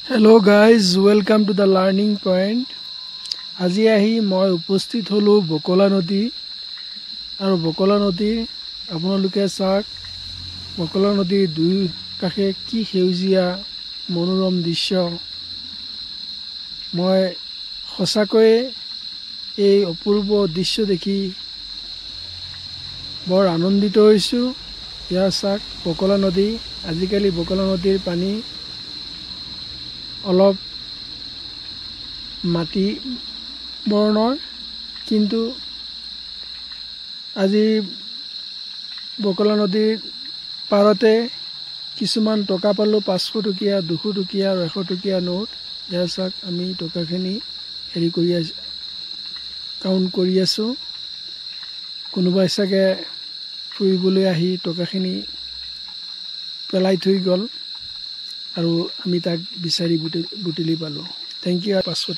Hello guys, welcome to the learning point. আজি আহি মই উপস্থিত হলো বকলা নদী আৰু বকলা নদী আপোনালোকে চাওক বকলা নদীৰ দুই কাষে কি সেউজীয়া মনোৰম দৃশ্য মই সঁচাকৈ এই অপূৰ্ব দৃশ্য দেখি বৰ আনন্দিত হৈছো ইয়া চাওক বকলা নদী আজিকালি বকলা নদীৰ পানী অলপ মাটি বৰণৰ কিন্তু আজি বকলা নদীৰ পাৰতে কিছুমান টকা পালো 500 টকীয়া 200 টকীয়া আৰু 100 টকীয়া নোট ইয়া চাওক আমি টকাখিনি হেৰি কৰি কাউন্ট কৰি আছো কোনোবাই চাগে ফুৰিবলৈ আহি টকাখিনি পেলাই থৈ গল আৰু আমি তাক বিচাৰি বুটলি পালো থ্যাংক ইউ 500